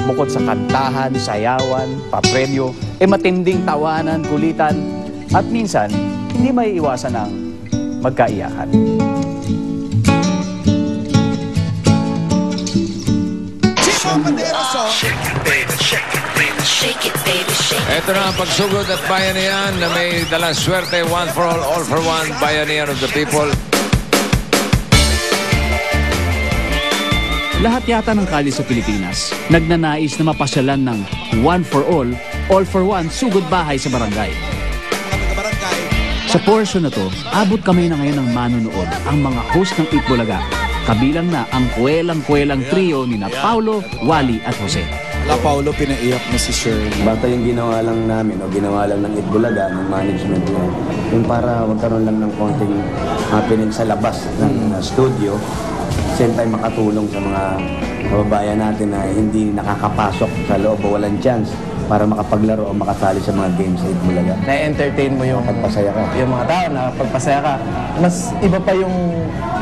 bukod sa kantahan, sayawan, papremyo, matinding tawanan, kulitan, at minsan, hindi may iwasan ng magkaiyakan. Ito na ang pagsugod at bayanihan na may dalang swerte, one for all for one, bayanihan of the people. Lahat yata ng kalye sa Pilipinas nagnanais na mapasyalan ng one for all for one, sugod bahay sa barangay. Sa portion na to, abot kamay na ngayon ng manunood ang mga host ng Itbulaga. Kabilang na ang kuwelang-kuwelang trio ni na Paulo, Wally at Jose. Paulo, pinaiyak mo si Shirley. Bata yung ginawa lang namin o ginawa lang ng Itbulaga, ng management niya. Yung para magkaroon lang ng konting happening sa labas ng studio. Same time makatulong sa mga kababayan natin na hindi nakakapasok sa loob o walang chance para makapaglaro o makasali sa mga games sa Itbulaga. Na-entertain mo yung Pagpasaya ka. Yung mga tao, nakapagpasaya ka. Mas iba pa yung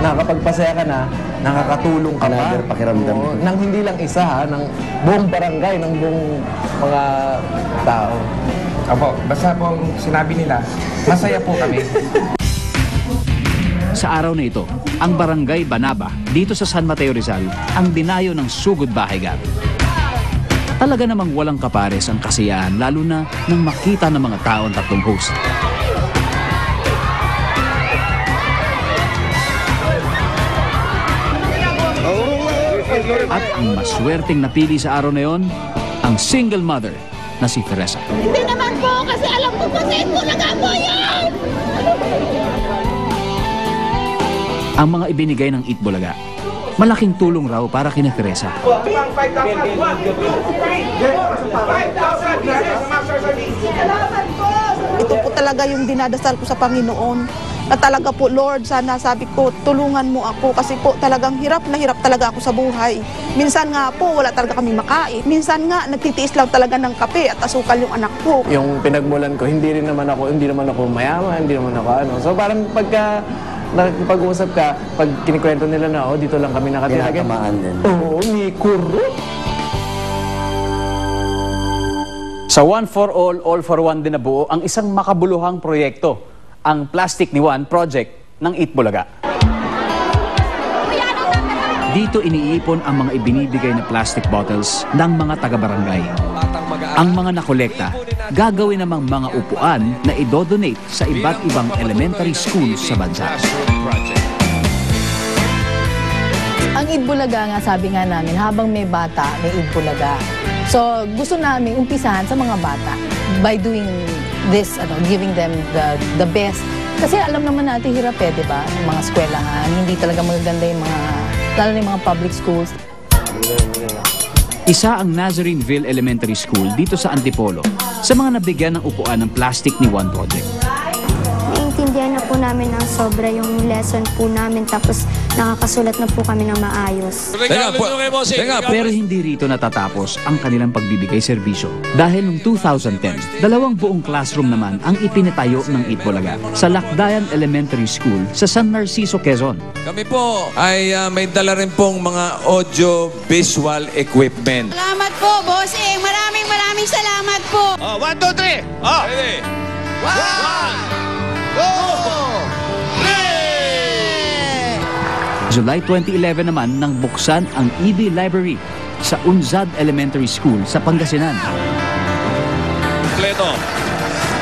nakapagpasaya ka na, nakakatulong ka pa. Another pakiramdam. Oo, nang hindi lang isa ha, ng buong barangay, ng buong mga tao. Opo, basta po ang sinabi nila, masaya po kami. Sa araw na ito, ang Barangay Banaba dito sa San Mateo Rizal ang dinayo ng sugod bahay gabi. Talaga namang walang kapares ang kasiyahan lalo na nang makita ng mga taong tatlong host. At ang maswerteng napili sa araw na yon, ang single mother na si Teresa. Hindi naman po, kasi alam ko kasi Itbulaga po yan! Ang mga ibinigay ng Itbulaga, malaking tulong raw para kina Teresa. Ito po talaga yung dinadasal ko sa Panginoon. Na talaga po, Lord, sana sabi ko, tulungan mo ako kasi po talagang hirap na hirap talaga ako sa buhay. Minsan nga po, wala talaga kami makain. Minsan nga, nagtitiis lang talaga ng kape at asukal yung anak ko. Yung pinagmulan ko, hindi naman ako mayaman, hindi naman ako ano. So parang pagka nakikipag-usap ka, pag kinikwento nila na, oh, dito lang kami nakatira. Kinatamaan din. Oo, may kuro. Sa One for All for One din nabuo ang isang makabuluhang proyekto, ang Plastic ni Juan project ng Itbulaga. Dito iniipon ang mga ibinibigay na plastic bottles ng mga taga-barangay. Ang mga nakolekta, gagawin namang mga upuan na idodonate sa iba't ibang elementary schools sa bansa. Ang Itbulaga nga, sabi nga namin, habang may bata, may Itbulaga. So, gusto namin umpisahan sa mga bata by doing this, giving them the best. Kasi alam naman natin hirap di ba? Yung mga eskwelahan, hindi talaga magaganda yung mga, lalo na yung mga public schools. Isa ang Nazareneville Elementary School dito sa Antipolo sa mga nabigyan ng upuan ng Plastic ni Juan project. Naiintindihan na po namin ng sobra yung lesson po namin, tapos nakakasulat na po kami ng maayos. Pero hindi rito natatapos ang kanilang pagbibigay serbisyo. Dahil noong 2010, 2 buong classroom naman ang ipinatayo ng Itbulaga sa Lakdayan Elementary School sa San Narciso, Quezon. Kami po ay may dala rin pong mga audio-visual equipment. Salamat po, bossing. Maraming salamat po. 1, 2, 3. Ready? 1, 2, 3! July 2011 naman nang buksan ang EB Library sa Unzad Elementary School sa Pangasinan. Kompleto.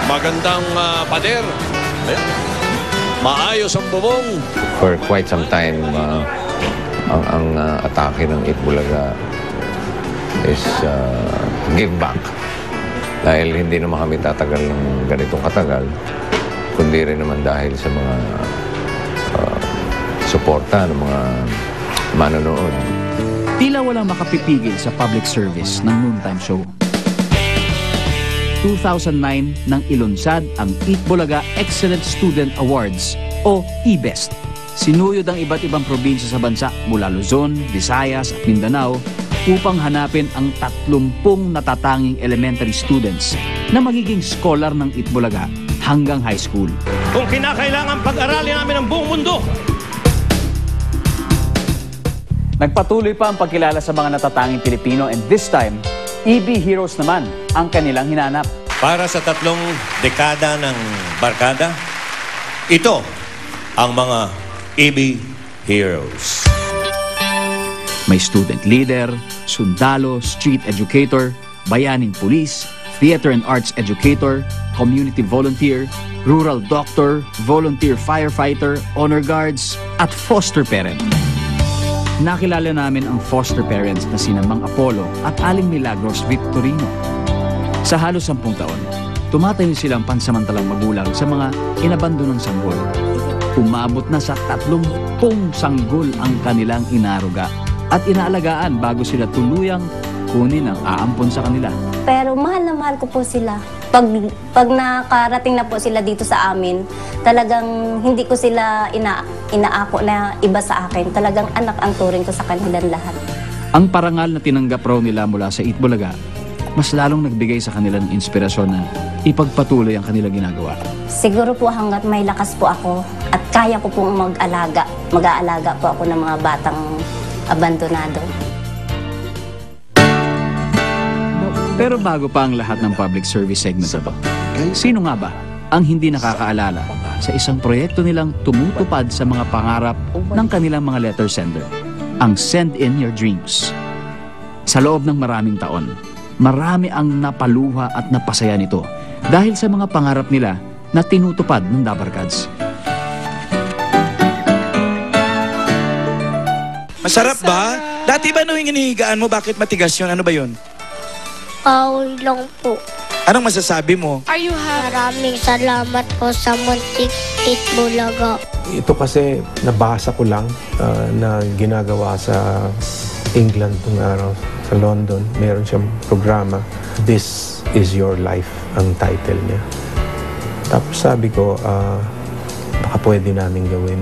Magandang pader. Maayos ang bubong. For quite some time, ang atake ng Itbulaga is give back. Dahil hindi naman kami tatagal ng ganitong katagal, kundi rin naman dahil sa mga suporta ng mga manonood. Tila walang makapipigil sa public service ng noontime show. 2009 nang ilunsad ang Itbulaga Excellent Student Awards o IBEST. Sinuyod ang iba't ibang probinsya sa bansa mula Luzon, Visayas at Mindanao upang hanapin ang 30 natatanging elementary students na magiging scholar ng Itbulaga hanggang high school. Kung kinakailangan pag-aralin namin ang buong mundo, Nagpatuloy pa ang pagkilala sa mga natatanging Pilipino and this time, EB Heroes naman ang kanilang hinanap. Para sa 3 dekada ng barkada, ito ang mga EB Heroes. May student leader, sundalo, street educator, bayaning pulis, theater and arts educator, community volunteer, rural doctor, volunteer firefighter, honor guards, at foster parent. Nakilala namin ang foster parents na sina Mang Apollo at Aling Milagros Victorino. Sa halos 10 taon, tumatayo silang pansamantalang magulang sa mga inabandonang sanggol. Umabot na sa 30 sanggol ang kanilang inaruga at inaalagaan bago sila tuluyang kunin ang aampon sa kanila. Pero mahal na mahal ko po sila. Pag nakarating na po sila dito sa amin, talagang hindi ko sila inaako na iba sa akin. Talagang anak ang turing ko sa kanilang lahat. Ang parangal na tinanggap raw nila mula sa Itbulaga, mas lalong nagbigay sa kanila ng inspirasyon na ipagpatuloy ang kanilang ginagawa. Siguro po hanggat may lakas po ako at kaya ko pong mag-alaga. Mag-aalaga po ako ng mga batang abandonado. Pero bago pa ang lahat ng public service segment na to, sino nga ba ang hindi nakakaalala sa isang proyekto nilang tumutupad sa mga pangarap ng kanilang mga letter sender, ang Send In Your Dreams. Sa loob ng maraming taon, marami ang napaluha at napasaya nito dahil sa mga pangarap nila na tinutupad ng Dabarkads. Masarap ba? Dati ba nung hinihigaan mo, bakit matigas yun? Ano ba yun? Bawal lang po. Anong masasabi mo? Maraming salamat po sa Muntik Itbulaga. Ito kasi nabasa ko lang na ginagawa sa England nung araw, sa London. Meron siyang programa, This Is Your Life, ang title niya. Tapos sabi ko, baka pwede namin gawin.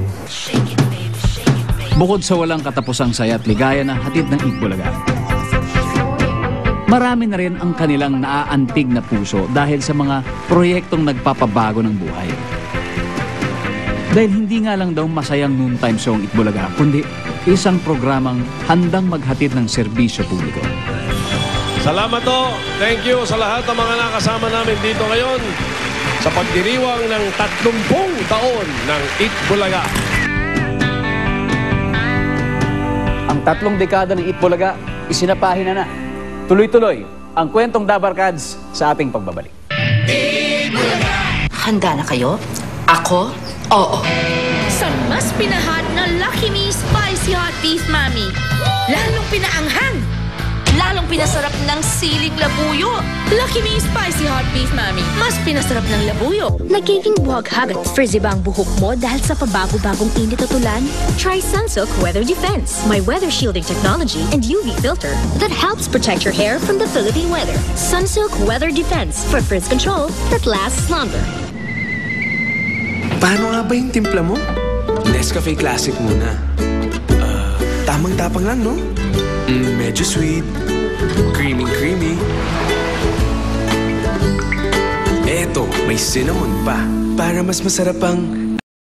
Bukod sa walang katapusang saya at ligaya na hatid ng Itbulaga, marami na rin ang kanilang naaantig na puso dahil sa mga proyektong nagpapabago ng buhay. Dahil hindi nga lang daw masayang noontime show ang Itbulaga, kundi isang programang handang maghatid ng serbisyo publiko. Salamat to. Thank you sa lahat ng mga nakasama namin dito ngayon sa pagdiriwang ng 30 taon ng Itbulaga. Ang 3 dekada ng Itbulaga, isinapahin na. Tuloy-tuloy ang kwentong Dabarkads sa ating pagbabalik. Handa na kayo? Ako? Oo. Sa mas pinahad na Lucky Me Spicy Hot Beef Mami. Lalong pinaanghang. Lalong pinasarap ng siling labuyo. Lucky Me Spicy Hot Beef Mami. Mas pinasarap ng labuyo. Nagiging buhaghag at frizzy ba ang buhok mo dahil sa pabago-bagong init at ulan? Try Sunsilk Weather Defense. May weather shielding technology and UV filter that helps protect your hair from the Philippine weather. Sunsilk Weather Defense for frizz control that lasts longer. Paano nga ba yung timpla mo? Nescafe Classic muna. Tamang-tapang lang, no? Medyo sweet. Creamy. Eto, may cinnamon pa. Para mas masarap ang